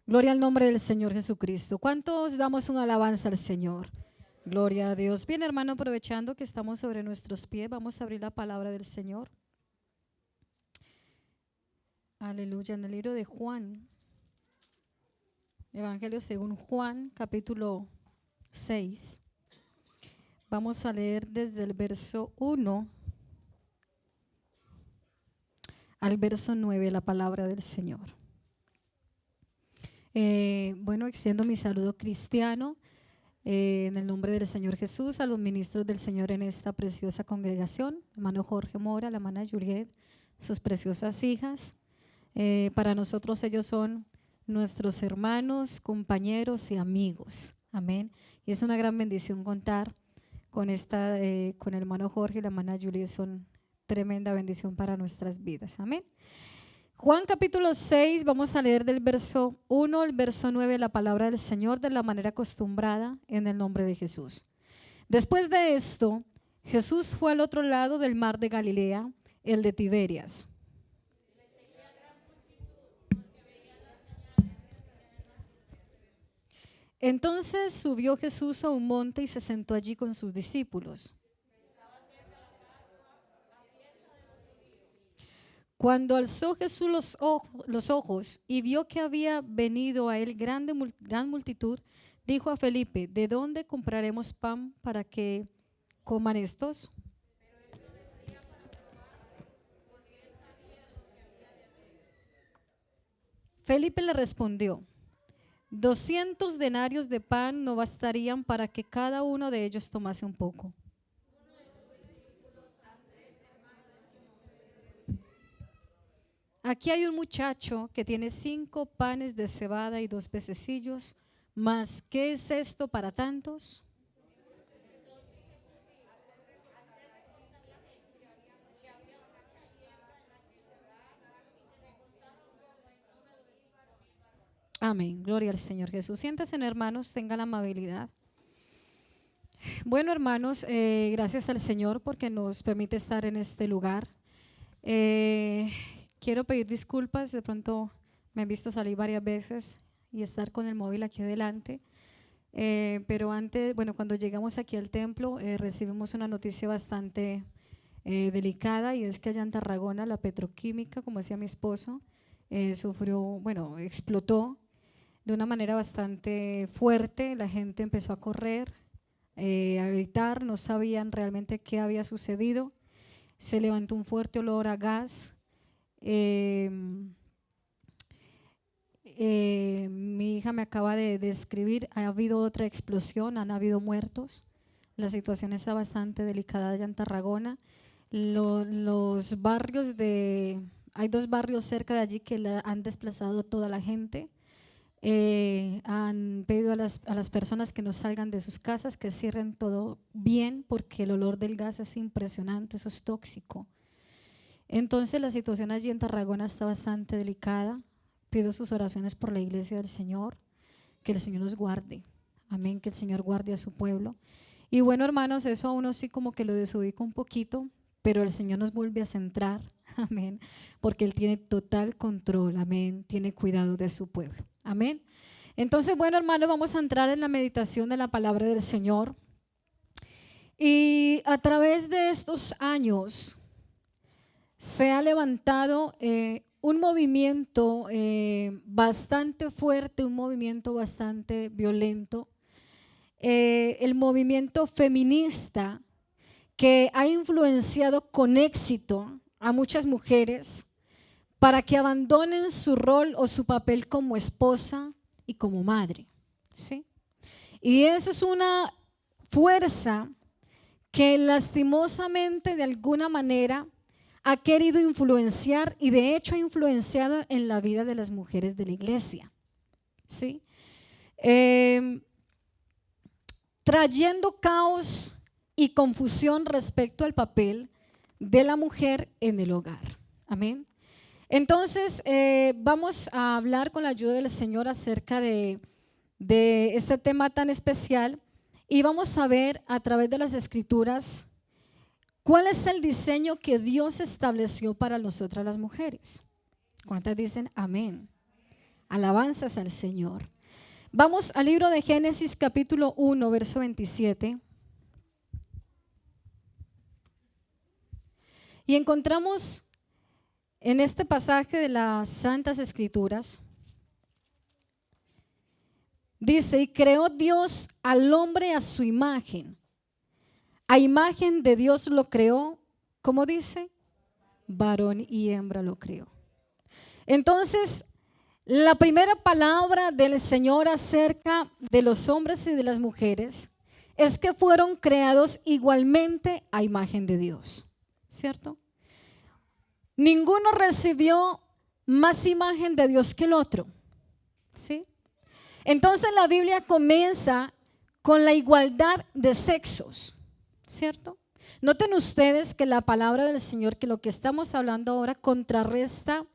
Gloria al nombre del Señor Jesucristo. ¿Cuántos damos una alabanza al Señor? Gloria a Dios. Bien, hermano, aprovechando que estamos sobre nuestros pies, vamos a abrir la palabra del Señor. Aleluya. En el libro de Juan, Evangelio según Juan, capítulo 6. Vamos a leer desde el verso 1 al verso 9 la palabra del Señor. Bueno, extiendo mi saludo cristiano en el nombre del Señor Jesús a los ministros del Señor en esta preciosa congregación, hermano Jorge Mora, la hermana Juliet, sus preciosas hijas. Para nosotros ellos son nuestros hermanos, compañeros y amigos. Amén. Y es una gran bendición contar con con el hermano Jorge y la hermana Juliet, son tremenda bendición para nuestras vidas. Amén. Juan capítulo 6, vamos a leer del verso 1 al verso 9 la palabra del Señor de la manera acostumbrada en el nombre de Jesús. Después de esto, Jesús fue al otro lado del mar de Galilea, el de Tiberias. Entonces subió Jesús a un monte y se sentó allí con sus discípulos. Cuando alzó Jesús los ojos y vio que había venido a él gran multitud, dijo a Felipe: ¿de dónde compraremos pan para que coman estos? Felipe le respondió: 200 denarios de pan no bastarían para que cada uno de ellos tomase un poco. Aquí hay un muchacho que tiene 5 panes de cebada y 2 pececillos, mas ¿qué es esto para tantos? Amén, gloria al Señor Jesús. Siéntense, hermanos, tengan la amabilidad. Bueno, hermanos, gracias al Señor porque nos permite estar en este lugar. Quiero pedir disculpas, de pronto me han visto salir varias veces y estar con el móvil aquí adelante. Pero antes, bueno, cuando llegamos aquí al templo, recibimos una noticia bastante delicada, y es que allá en Tarragona la petroquímica, como decía mi esposo, explotó de una manera bastante fuerte. La gente empezó a correr, a gritar, no sabían realmente qué había sucedido. Se levantó un fuerte olor a gas. Mi hija me acaba de escribir: ha habido otra explosión, han habido muertos. La situación está bastante delicada allá en Tarragona. Los barrios hay 2 barrios cerca de allí que han desplazado toda la gente. Han pedido a las personas que no salgan de sus casas, que cierren todo bien, porque el olor del gas es impresionante, eso es tóxico. Entonces la situación allí en Tarragona está bastante delicada. Pido sus oraciones por la iglesia del Señor, que el Señor nos guarde. Amén, que el Señor guarde a su pueblo. Y bueno, hermanos, eso a uno sí como que lo desubica un poquito, pero el Señor nos vuelve a centrar. Amén, porque Él tiene total control. Amén, tiene cuidado de su pueblo. Amén. Entonces, bueno, hermanos, vamos a entrar en la meditación de la palabra del Señor. Y a través de estos años se ha levantado un movimiento bastante fuerte, un movimiento bastante violento, el movimiento feminista, que ha influenciado con éxito a muchas mujeres para que abandonen su rol o su papel como esposa y como madre, ¿sí? Y esa es una fuerza que lastimosamente de alguna manera ha querido influenciar, y de hecho ha influenciado en la vida de las mujeres de la iglesia, ¿sí? Trayendo caos y confusión respecto al papel de la mujer en el hogar. Amén. Entonces vamos a hablar con la ayuda del Señor acerca de este tema tan especial, y vamos a ver a través de las Escrituras cuál es el diseño que Dios estableció para nosotras las mujeres. ¿Cuántas dicen amén? Alabanzas al Señor. Vamos al libro de Génesis capítulo 1, verso 27. Y encontramos en este pasaje de las Santas Escrituras, dice, y creó Dios al hombre a su imagen. A imagen de Dios lo creó, ¿cómo dice? Varón y hembra lo creó. Entonces, la primera palabra del Señor acerca de los hombres y de las mujeres es que fueron creados igualmente a imagen de Dios, ¿cierto? Ninguno recibió más imagen de Dios que el otro, ¿sí? Entonces la Biblia comienza con la igualdad de sexos, ¿cierto? Noten ustedes que la palabra del Señor, que lo que estamos hablando ahora contrarresta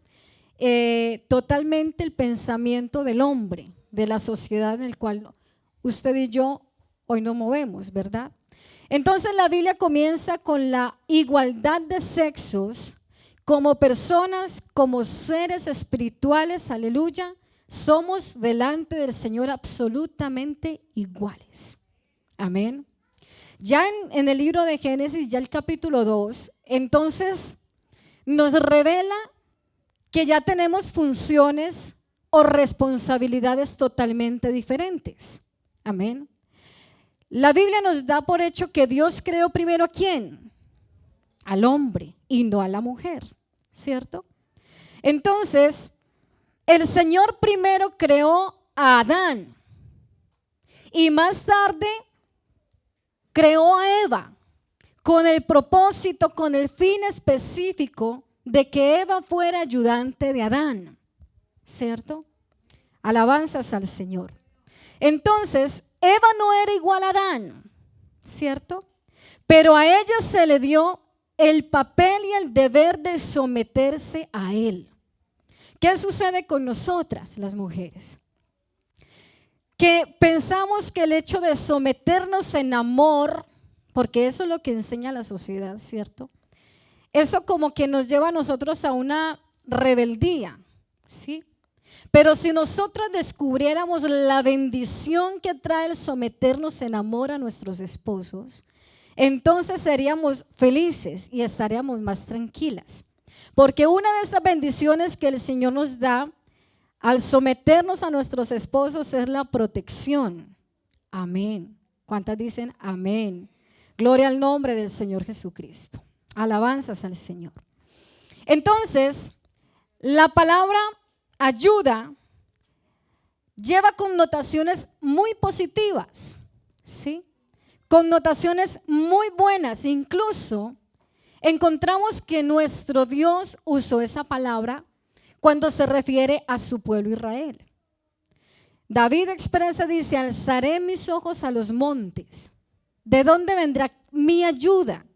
totalmente el pensamiento del hombre, de la sociedad en el cual usted y yo hoy nos movemos, ¿verdad? Entonces la Biblia comienza con la igualdad de sexos como personas, como seres espirituales, aleluya, somos delante del Señor absolutamente iguales. Amén. Ya en el libro de Génesis, ya el capítulo 2, entonces nos revela que ya tenemos funciones o responsabilidades totalmente diferentes. Amén. La Biblia nos da por hecho que Dios creó primero ¿a quién? Al hombre y no a la mujer, ¿cierto? Entonces, el Señor primero creó a Adán y más tarde creó a Eva con el propósito, con el fin específico de que Eva fuera ayudante de Adán, ¿cierto? Alabanzas al Señor. Entonces, Eva no era igual a Adán, ¿cierto? Pero a ella se le dio el papel y el deber de someterse a él. ¿Qué sucede con nosotras, las mujeres? Que pensamos que el hecho de someternos en amor, porque eso es lo que enseña la sociedad, ¿cierto? Eso como que nos lleva a nosotros a una rebeldía, ¿sí? Pero si nosotros descubriéramos la bendición que trae el someternos en amor a nuestros esposos, entonces seríamos felices y estaríamos más tranquilas. Porque una de estas bendiciones que el Señor nos da al someternos a nuestros esposos es la protección. Amén. ¿Cuántas dicen amén? Gloria al nombre del Señor Jesucristo. Alabanzas al Señor. Entonces, la palabra ayuda lleva connotaciones muy positivas, ¿sí? Connotaciones muy buenas. Incluso encontramos que nuestro Dios usó esa palabra cuando se refiere a su pueblo Israel. David expresa, dice, alzaré mis ojos a los montes. ¿De dónde vendrá mi ayuda?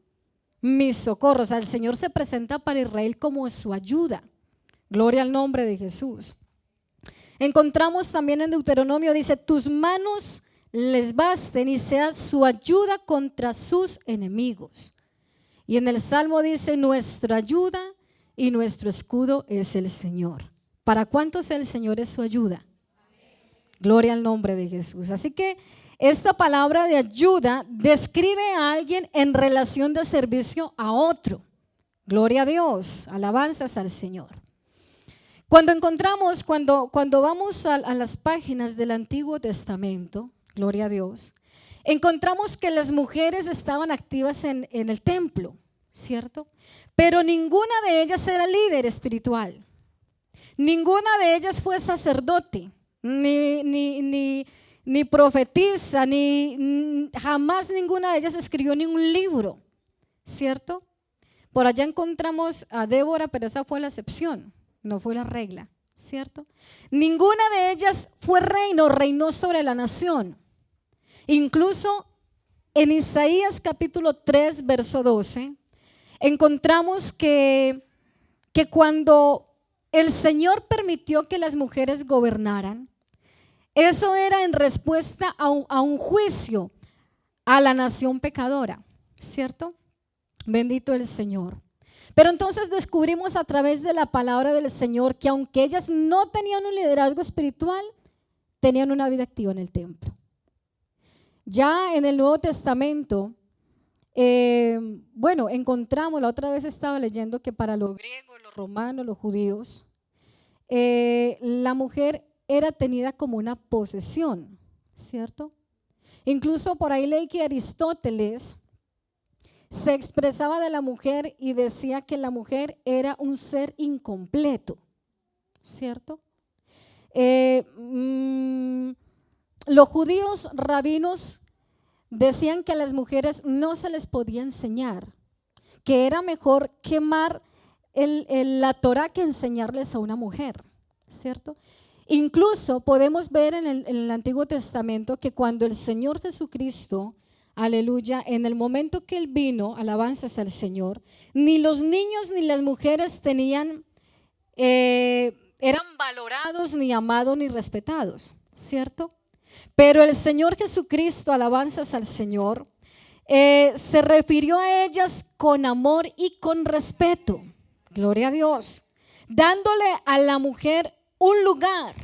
Mi socorro. O sea, el Señor se presenta para Israel como su ayuda. Gloria al nombre de Jesús. Encontramos también en Deuteronomio, dice, tus manos les basten y sea su ayuda contra sus enemigos. Y en el Salmo dice, nuestra ayuda y nuestro escudo es el Señor. ¿Para cuántos el Señor es su ayuda? Gloria al nombre de Jesús. Así que esta palabra de ayuda describe a alguien en relación de servicio a otro. Gloria a Dios, alabanzas al Señor. Cuando vamos a las páginas del Antiguo Testamento, gloria a Dios, encontramos que las mujeres estaban activas en el templo, ¿cierto? Pero ninguna de ellas era líder espiritual. Ninguna de ellas fue sacerdote, ni profetisa, jamás ninguna de ellas escribió ni un libro, ¿cierto? Por allá encontramos a Débora, pero esa fue la excepción, no fue la regla, ¿cierto? Ninguna de ellas fue reinó sobre la nación. Incluso en Isaías capítulo 3, verso 12, encontramos que cuando el Señor permitió que las mujeres gobernaran, eso era en respuesta a un juicio a la nación pecadora, ¿cierto? Bendito el Señor. Pero entonces descubrimos a través de la palabra del Señor que aunque ellas no tenían un liderazgo espiritual, tenían una vida activa en el templo. Ya en el Nuevo Testamento, encontramos, la otra vez estaba leyendo que para los griegos, los romanos, los judíos, la mujer era tenida como una posesión, ¿cierto? Incluso por ahí leí que Aristóteles se expresaba de la mujer y decía que la mujer era un ser incompleto, ¿cierto? Los judíos rabinos decían que a las mujeres no se les podía enseñar, que era mejor quemar la Torá que enseñarles a una mujer, ¿cierto? Incluso podemos ver en el Antiguo Testamento que cuando el Señor Jesucristo, aleluya, en el momento que Él vino, alabanzas al Señor, ni los niños ni las mujeres eran valorados, ni amados, ni respetados, ¿cierto? Pero el Señor Jesucristo, alabanzas al Señor, se refirió a ellas con amor y con respeto, gloria a Dios, dándole a la mujer un lugar,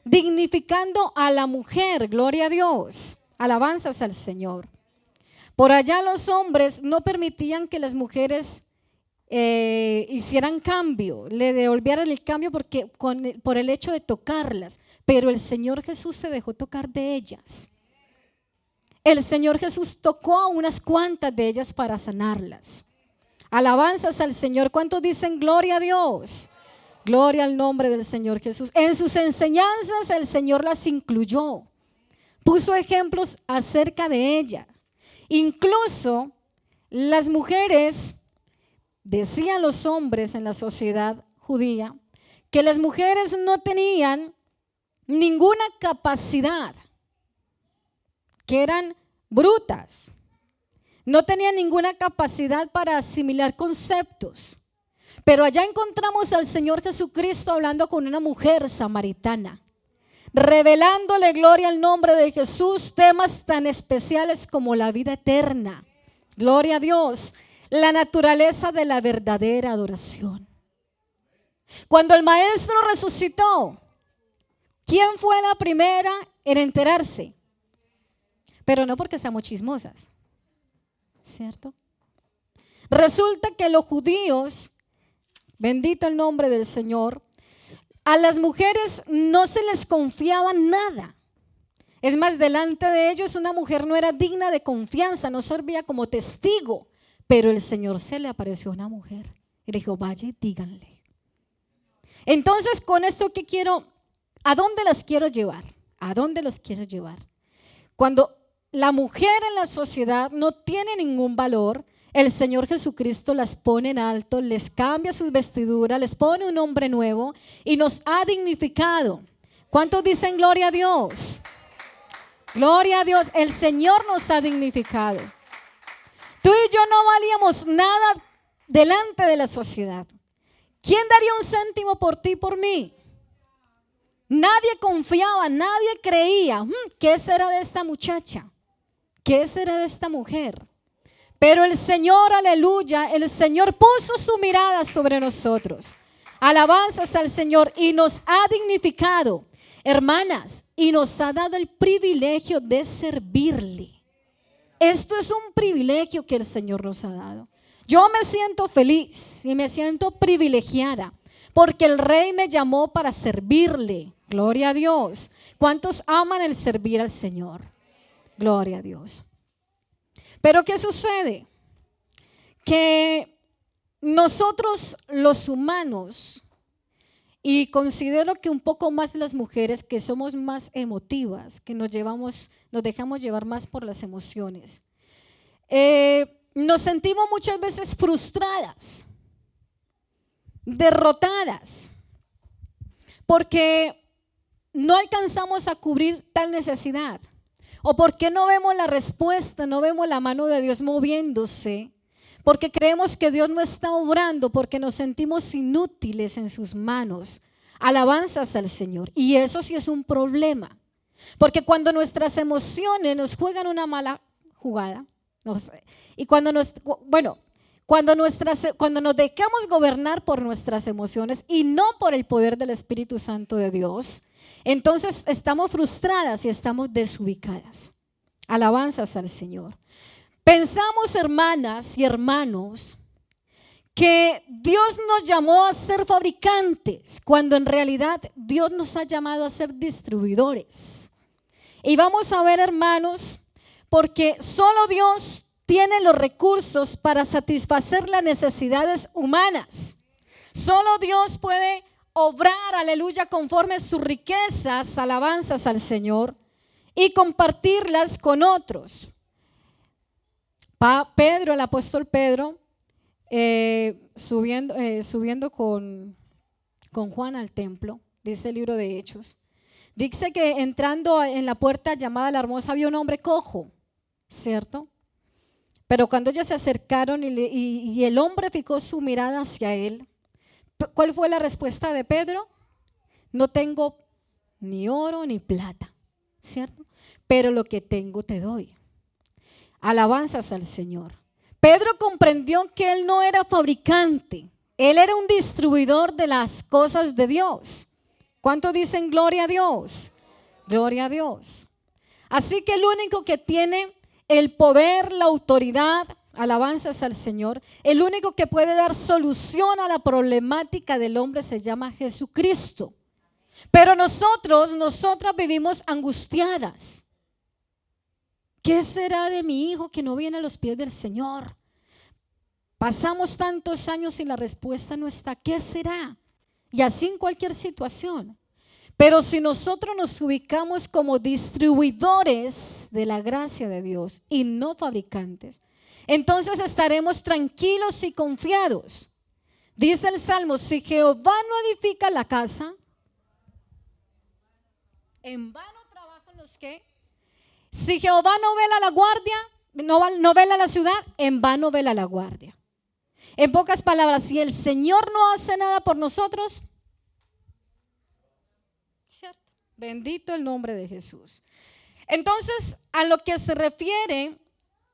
dignificando a la mujer, gloria a Dios, alabanzas al Señor. Por allá los hombres no permitían que las mujeres hicieran cambio, le devolvieran el cambio por el hecho de tocarlas, pero el Señor Jesús se dejó tocar de ellas. El Señor Jesús tocó a unas cuantas de ellas para sanarlas. Alabanzas al Señor. ¿Cuántos dicen gloria a Dios? Gloria al nombre del Señor Jesús. En sus enseñanzas el Señor las incluyó, puso ejemplos acerca de ella. Incluso las mujeres, decían los hombres en la sociedad judía, que las mujeres no tenían ninguna capacidad, que eran brutas, no tenían ninguna capacidad para asimilar conceptos. Pero allá encontramos al Señor Jesucristo hablando con una mujer samaritana, revelándole, gloria al nombre de Jesús, temas tan especiales como la vida eterna, gloria a Dios, la naturaleza de la verdadera adoración. Cuando el Maestro resucitó, ¿quién fue la primera en enterarse? Pero no porque seamos chismosas, ¿cierto? Resulta que los judíos, bendito el nombre del Señor, a las mujeres no se les confiaba nada. Es más, delante de ellos una mujer no era digna de confianza, no servía como testigo. Pero el Señor se le apareció a una mujer y le dijo, vaya y díganle. Entonces, con esto que quiero, ¿a dónde las quiero llevar? ¿A dónde los quiero llevar? Cuando la mujer en la sociedad no tiene ningún valor, el Señor Jesucristo las pone en alto, les cambia sus vestiduras, les pone un nombre nuevo y nos ha dignificado. ¿Cuántos dicen gloria a Dios? Gloria a Dios, el Señor nos ha dignificado. Tú y yo no valíamos nada delante de la sociedad. ¿Quién daría un céntimo por ti y por mí? Nadie confiaba, nadie creía. ¿Qué será de esta muchacha? ¿Qué será de esta mujer? Pero el Señor, aleluya, el Señor puso su mirada sobre nosotros. Alabanzas al Señor y nos ha dignificado, hermanas, y nos ha dado el privilegio de servirle. Esto es un privilegio que el Señor nos ha dado. Yo me siento feliz y me siento privilegiada porque el Rey me llamó para servirle. Gloria a Dios. ¿Cuántos aman el servir al Señor? Gloria a Dios. Pero ¿qué sucede? Que nosotros los humanos, y considero que un poco más las mujeres que somos más emotivas, que nos dejamos llevar más por las emociones, nos sentimos muchas veces frustradas, derrotadas, porque no alcanzamos a cubrir tal necesidad, o porque no vemos la respuesta, no vemos la mano de Dios moviéndose, porque creemos que Dios no está obrando, porque nos sentimos inútiles en sus manos. Alabanzas al Señor. Y eso sí es un problema, porque cuando nuestras emociones nos juegan una mala jugada, y cuando Cuando nos dejamos gobernar por nuestras emociones y no por el poder del Espíritu Santo de Dios, entonces estamos frustradas y estamos desubicadas. Alabanzas al Señor. Pensamos, hermanas y hermanos, que Dios nos llamó a ser fabricantes, cuando en realidad Dios nos ha llamado a ser distribuidores. Y vamos a ver, hermanos, porque solo Dios tiene los recursos para satisfacer las necesidades humanas. Solo Dios puede obrar, aleluya, conforme a sus riquezas, alabanzas al Señor, y compartirlas con otros. Pedro, el apóstol Pedro, subiendo con Juan al templo, dice el libro de Hechos, dice que entrando en la puerta llamada La Hermosa había un hombre cojo, ¿cierto? Pero cuando ellos se acercaron y el hombre fijó su mirada hacia él, ¿cuál fue la respuesta de Pedro? No tengo ni oro ni plata, ¿cierto? Pero lo que tengo te doy. Alabanzas al Señor. Pedro comprendió que él no era fabricante, él era un distribuidor de las cosas de Dios. ¿Cuántos dicen gloria a Dios? Gloria a Dios. Así que el único que tiene el poder, la autoridad, alabanzas al Señor, el único que puede dar solución a la problemática del hombre se llama Jesucristo. Pero nosotras vivimos angustiadas. ¿Qué será de mi hijo que no viene a los pies del Señor? Pasamos tantos años y la respuesta no está. ¿Qué será? Y así en cualquier situación. Pero si nosotros nos ubicamos como distribuidores de la gracia de Dios y no fabricantes, entonces estaremos tranquilos y confiados. Dice el Salmo, si Jehová no edifica la casa, en vano trabajan los que. Si Jehová no vela la guardia, no vela la ciudad, en vano vela la guardia. En pocas palabras, si el Señor no hace nada por nosotros, ¿cierto? Bendito el nombre de Jesús. Entonces, a lo que se refiere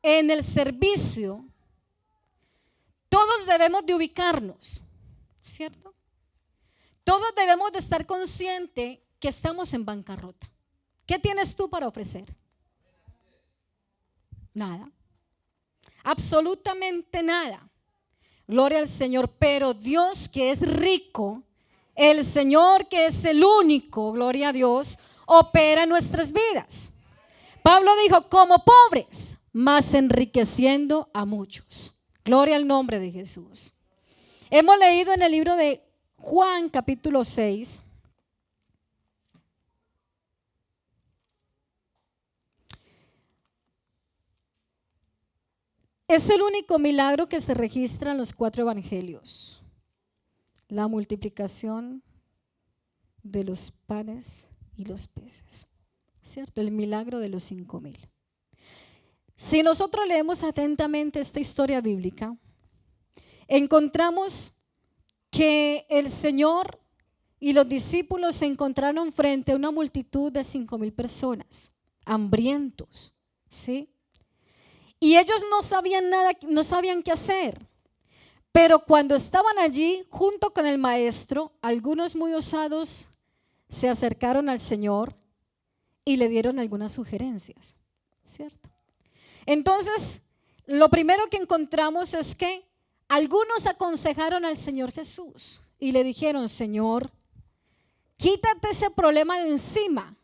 en el servicio, todos debemos de ubicarnos, ¿cierto? Todos debemos de estar conscientes que estamos en bancarrota. ¿Qué tienes tú para ofrecer? Nada, absolutamente nada. Gloria al Señor. Pero Dios, que es rico, el Señor, que es el único, gloria a Dios, opera en nuestras vidas. Pablo dijo, como pobres, mas enriqueciendo a muchos. Gloria al nombre de Jesús. Hemos leído en el libro de Juan capítulo 6. Es el único milagro que se registra en los 4 evangelios. La multiplicación de los panes y los peces, ¿cierto? El milagro de los 5,000. Si nosotros leemos atentamente esta historia bíblica, encontramos que el Señor y los discípulos se encontraron frente a una multitud de 5,000 personas, hambrientos, ¿sí? Y ellos no sabían nada, no sabían qué hacer. Pero cuando estaban allí junto con el maestro, algunos muy osados se acercaron al Señor y le dieron algunas sugerencias, ¿cierto? Entonces, lo primero que encontramos es que algunos aconsejaron al Señor Jesús y le dijeron, Señor, quítate ese problema de encima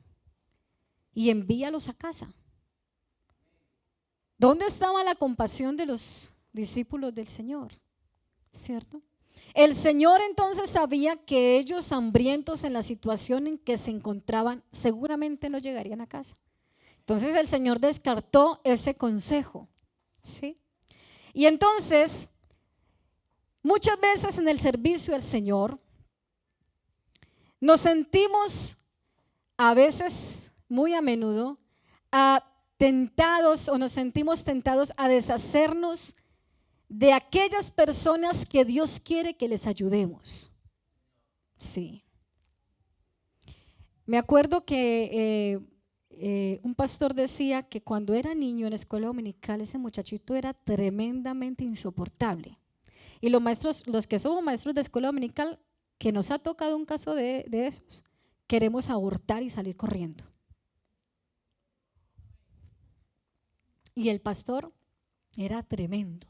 y envíalos a casa. ¿Dónde estaba la compasión de los discípulos del Señor? ¿Cierto? El Señor entonces sabía que ellos, hambrientos en la situación en que se encontraban, seguramente no llegarían a casa. Entonces el Señor descartó ese consejo, ¿sí? Y entonces, muchas veces en el servicio al Señor, nos sentimos a veces, muy a menudo, tentados o nos sentimos tentados a deshacernos de aquellas personas que Dios quiere que les ayudemos. Sí. Me acuerdo que un pastor decía que cuando era niño en la escuela dominical, ese muchachito era tremendamente insoportable. Y los maestros, los que somos maestros de escuela dominical, que nos ha tocado un caso de esos, queremos abortar y salir corriendo. Y el pastor era tremendo.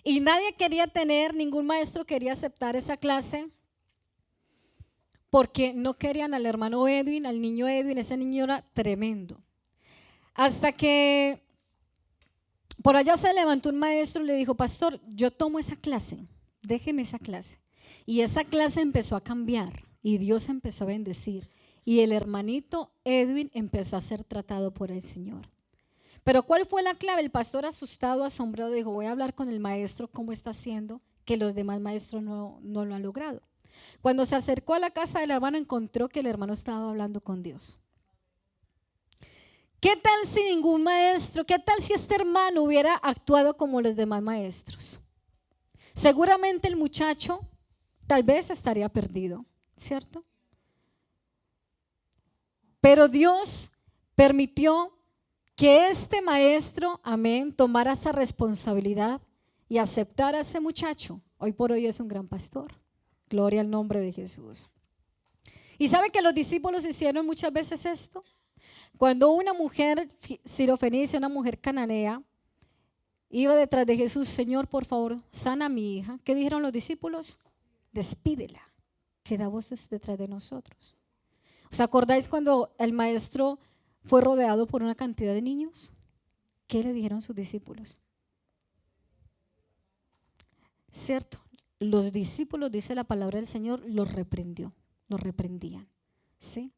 Y nadie quería tener, ningún maestro quería aceptar esa clase porque no querían al hermano Edwin, al niño Edwin. Ese niño era tremendo. Hasta que por allá se levantó un maestro y le dijo: pastor, yo tomo esa clase, déjeme esa clase. Y esa clase empezó a cambiar y Dios empezó a bendecir. Y el hermanito Edwin empezó a ser tratado por el Señor. Pero ¿cuál fue la clave? El pastor, asustado, asombrado, dijo: voy a hablar con el maestro cómo está haciendo, que los demás maestros no lo han logrado. Cuando se acercó a la casa del hermano, encontró que el hermano estaba hablando con Dios. ¿Qué tal si ningún maestro, qué tal si este hermano hubiera actuado como los demás maestros? Seguramente el muchacho tal vez estaría perdido, ¿cierto? Pero Dios permitió que este maestro, amén, tomara esa responsabilidad y aceptara a ese muchacho. Hoy por hoy es un gran pastor. Gloria al nombre de Jesús. ¿Y sabe que los discípulos hicieron muchas veces esto? Cuando una mujer sirofenicia, una mujer cananea, iba detrás de Jesús: Señor, por favor, sana a mi hija. ¿Qué dijeron los discípulos? Despídela, queda voces detrás de nosotros. ¿Os acordáis cuando el maestro fue rodeado por una cantidad de niños? ¿Qué le dijeron sus discípulos? ¿Cierto? Los discípulos, dice la palabra del Señor, los reprendían. ¿Sí?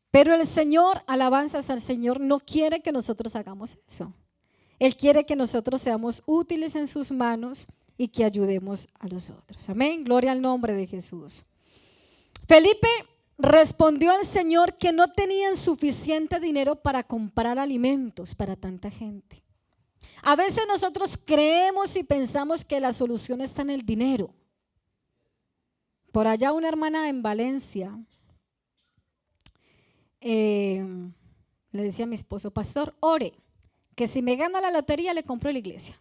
Pero el Señor, alabanzas al Señor, no quiere que nosotros hagamos eso. Él quiere que nosotros seamos útiles en sus manos y que ayudemos a los otros. Amén, gloria al nombre de Jesús. Felipe respondió al Señor que no tenían suficiente dinero para comprar alimentos para tanta gente. A veces nosotros creemos y pensamos que la solución está en el dinero. Por allá una hermana en Valencia le decía a mi esposo: pastor, ore, que si me gana la lotería le compro la iglesia.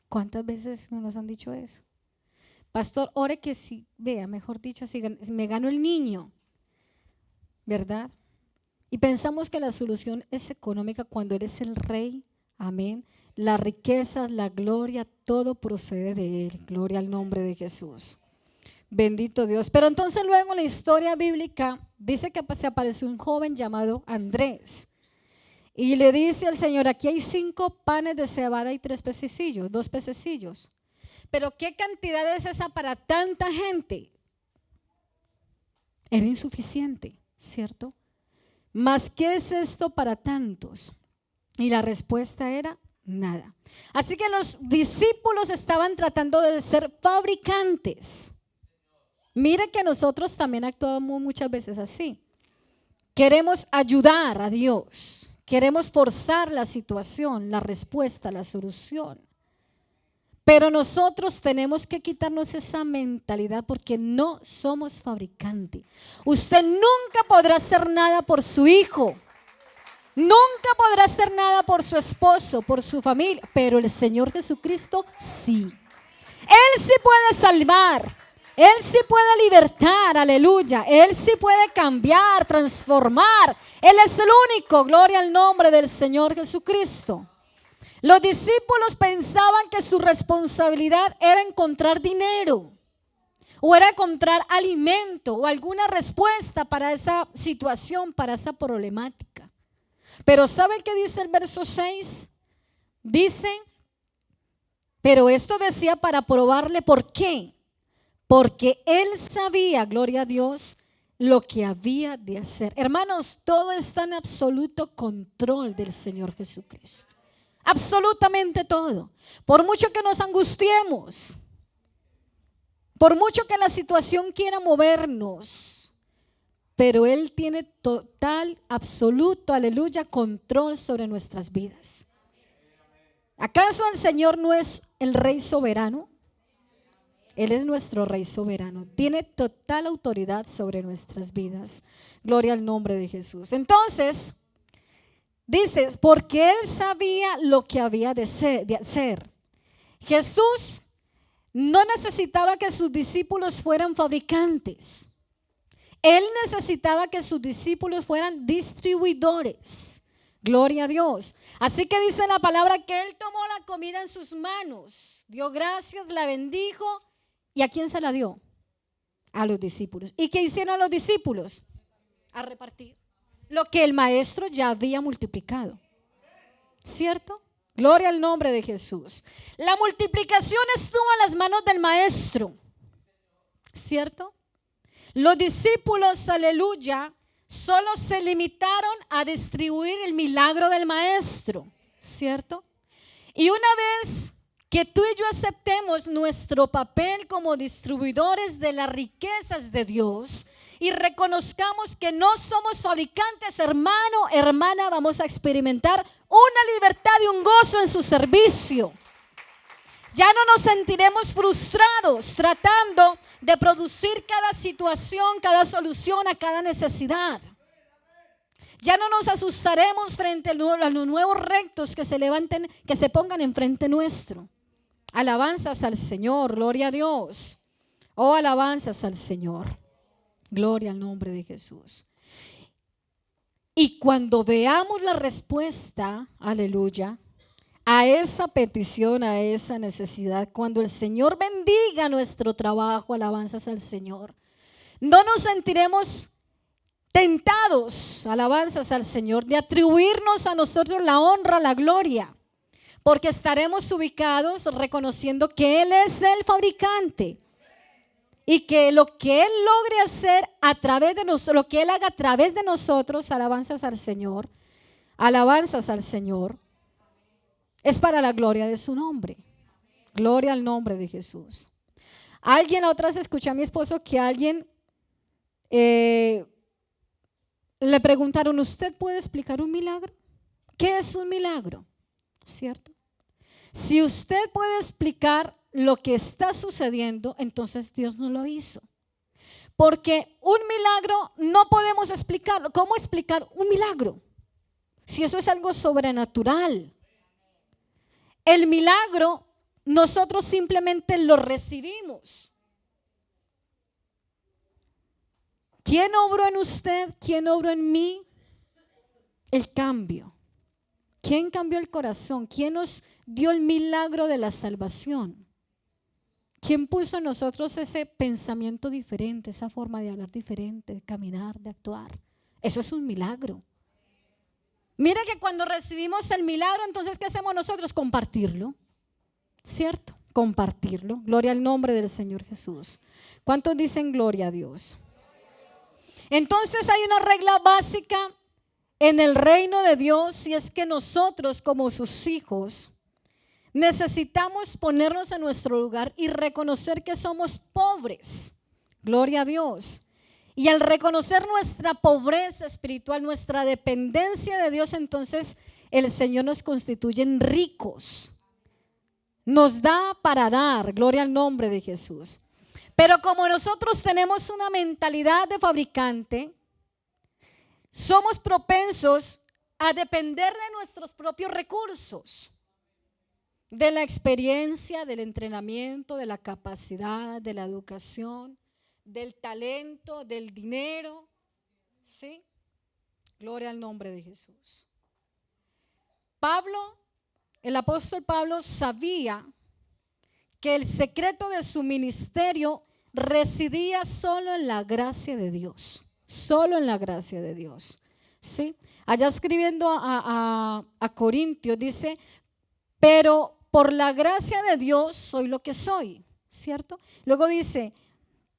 ¿Cuántas veces nos han dicho eso? Pastor, ore que si, vea, mejor dicho, si me gano el niño, ¿verdad? Y pensamos que la solución es económica cuando eres el rey, amén. Las riquezas, la gloria, todo procede de Él. Gloria al nombre de Jesús. Bendito Dios. Pero entonces luego en la historia bíblica dice que se apareció un joven llamado Andrés. Y le dice al Señor: aquí hay 5 panes de cebada y 2 pececillos. Pero ¿qué cantidad es esa para tanta gente? Era insuficiente, ¿cierto? ¿Mas qué es esto para tantos? Y la respuesta era: nada. Así que los discípulos estaban tratando de ser fabricantes. Mire que nosotros también actuamos muchas veces así. Queremos ayudar a Dios, queremos forzar la situación, la respuesta, la solución. Pero nosotros tenemos que quitarnos esa mentalidad porque no somos fabricantes. Usted nunca podrá hacer nada por su hijo. Nunca podrá hacer nada por su esposo, por su familia. Pero el Señor Jesucristo sí. Él sí puede salvar. Él sí puede libertar, aleluya. Él sí puede cambiar, transformar. Él es el único, gloria al nombre del Señor Jesucristo. Los discípulos pensaban que su responsabilidad era encontrar dinero o era encontrar alimento o alguna respuesta para esa situación, para esa problemática. Pero ¿saben qué dice el verso 6? Dice: pero esto decía para probarle. ¿Por qué? Porque él sabía, gloria a Dios, lo que había de hacer. Hermanos, todo está en absoluto control del Señor Jesucristo. Absolutamente todo. Por mucho que nos angustiemos, por mucho que la situación quiera movernos, pero Él tiene total, absoluto, aleluya, control sobre nuestras vidas. ¿Acaso el Señor no es el Rey soberano? Él es nuestro Rey soberano. Tiene total autoridad sobre nuestras vidas. Gloria al nombre de Jesús. Entonces, dices, porque Él sabía lo que había de hacer. Jesús no necesitaba que sus discípulos fueran fabricantes. Él necesitaba que sus discípulos fueran distribuidores. Gloria a Dios. Así que dice la palabra que Él tomó la comida en sus manos, dio gracias, la bendijo. ¿Y a quién se la dio? A los discípulos. ¿Y qué hicieron los discípulos? A repartir lo que el maestro ya había multiplicado. ¿Cierto? Gloria al nombre de Jesús. La multiplicación estuvo en las manos del maestro. ¿Cierto? Los discípulos, aleluya, solo se limitaron a distribuir el milagro del maestro. ¿Cierto? Y una vez que tú y yo aceptemos nuestro papel como distribuidores de las riquezas de Dios y reconozcamos que no somos fabricantes, hermano, hermana, vamos a experimentar una libertad y un gozo en su servicio. Ya no nos sentiremos frustrados tratando de producir cada situación, cada solución a cada necesidad. Ya no nos asustaremos frente a los nuevos retos que se levanten, que se pongan enfrente nuestro. Alabanzas al Señor, gloria a Dios. Oh, alabanzas al Señor. Gloria al nombre de Jesús. Y cuando veamos la respuesta, aleluya, a esa petición, a esa necesidad, cuando el Señor bendiga nuestro trabajo, alabanzas al Señor, no nos sentiremos tentados, alabanzas al Señor, de atribuirnos a nosotros la honra, la gloria, porque estaremos ubicados reconociendo que Él es el fabricante y que lo que Él logre hacer a través de nosotros, lo que Él haga a través de nosotros, alabanzas al Señor, es para la gloria de su nombre. Gloria al nombre de Jesús. Alguien, otra vez escuché a mi esposo que alguien le preguntaron, ¿usted puede explicar un milagro? ¿Qué es un milagro? ¿Cierto? Si usted puede explicar lo que está sucediendo, entonces Dios no lo hizo. Porque un milagro no podemos explicarlo. ¿Cómo explicar un milagro? Si eso es algo sobrenatural. El milagro nosotros simplemente lo recibimos. ¿Quién obró en usted? ¿Quién obró en mí? El cambio. ¿Quién cambió el corazón? ¿Quién nos dio el milagro de la salvación? ¿Quién puso en nosotros ese pensamiento diferente, esa forma de hablar diferente, de caminar, de actuar? Eso es un milagro. Mira que cuando recibimos el milagro, entonces ¿qué hacemos nosotros? Compartirlo, ¿cierto? Compartirlo. Gloria al nombre del Señor Jesús. ¿Cuántos dicen gloria a Dios? Entonces hay una regla básica en el reino de Dios, y es que nosotros como sus hijos necesitamos ponernos en nuestro lugar y reconocer que somos pobres. Gloria a Dios. Y al reconocer nuestra pobreza espiritual, nuestra dependencia de Dios, entonces el Señor nos constituye en ricos. Nos da para dar, gloria al nombre de Jesús. Pero como nosotros tenemos una mentalidad de fabricante, somos propensos a depender de nuestros propios recursos, de la experiencia, del entrenamiento, de la capacidad, de la educación, del talento, del dinero. ¿Sí? Gloria al nombre de Jesús. Pablo, el apóstol Pablo, sabía que el secreto de su ministerio residía solo en la gracia de Dios. Solo en la gracia de Dios. ¿Sí? Allá escribiendo a Corintios dice, pero por la gracia de Dios soy lo que soy. ¿Cierto? Luego dice,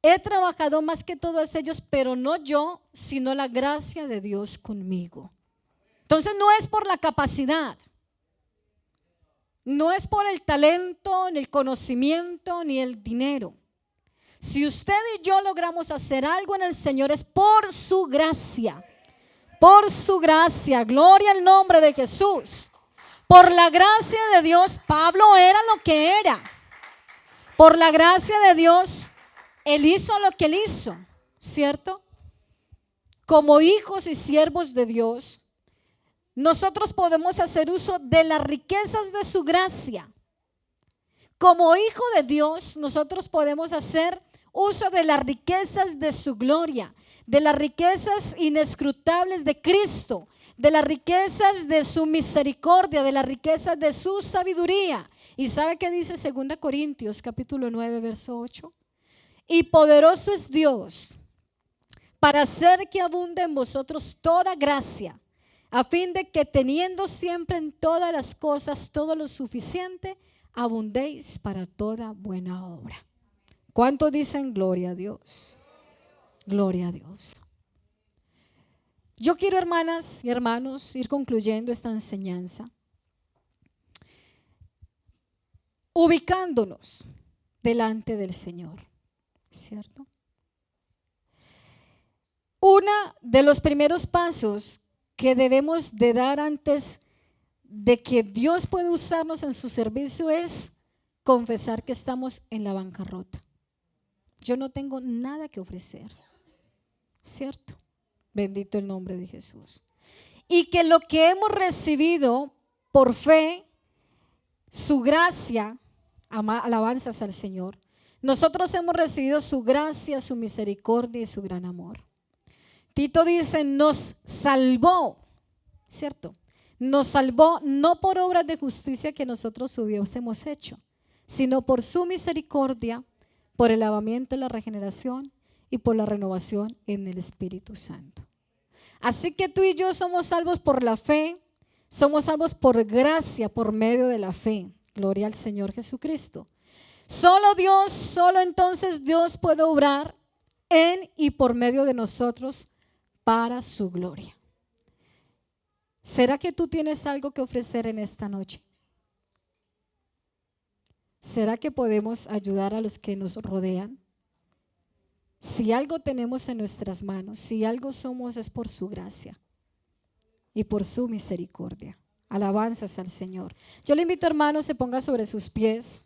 he trabajado más que todos ellos, pero no yo, sino la gracia de Dios conmigo. Entonces no es por la capacidad, no es por el talento, ni el conocimiento, ni el dinero. Si usted y yo logramos hacer algo en el Señor es por su gracia. Por su gracia, gloria al nombre de Jesús. Por la gracia de Dios, Pablo era lo que era. Por la gracia de Dios, él hizo lo que él hizo, ¿cierto? Como hijos y siervos de Dios, nosotros podemos hacer uso de las riquezas de su gracia. Como hijo de Dios, nosotros podemos hacer uso de las riquezas de su gloria, de las riquezas inescrutables de Cristo, de las riquezas de su misericordia, de las riquezas de su sabiduría. ¿Y sabe qué dice 2 Corintios capítulo 9, verso 8? Y poderoso es Dios para hacer que abunde en vosotros toda gracia, a fin de que teniendo siempre en todas las cosas todo lo suficiente, abundéis para toda buena obra. ¿Cuántos dicen gloria a Dios? Gloria a Dios. Yo quiero, hermanas y hermanos, ir concluyendo esta enseñanza, ubicándonos delante del Señor, ¿cierto? Uno de los primeros pasos que debemos de dar antes de que Dios pueda usarnos en su servicio es confesar que estamos en la bancarrota. Yo no tengo nada que ofrecer, ¿cierto? Bendito el nombre de Jesús. Y que lo que hemos recibido por fe, su gracia, alabanzas al Señor, nosotros hemos recibido su gracia, su misericordia y su gran amor. Tito dice, nos salvó, ¿cierto? Nos salvó no por obras de justicia que nosotros hubiésemos hecho, sino por su misericordia, por el lavamiento, la regeneración y por la renovación en el Espíritu Santo. Así que tú y yo somos salvos por la fe, somos salvos por gracia, por medio de la fe. Gloria al Señor Jesucristo. Solo Dios, solo entonces Dios puede obrar en y por medio de nosotros para su gloria. ¿Será que tú tienes algo que ofrecer en esta noche? ¿Será que podemos ayudar a los que nos rodean? Si algo tenemos en nuestras manos, si algo somos, es por su gracia y por su misericordia. Alabanzas al Señor. Yo le invito, hermanos, se ponga sobre sus pies.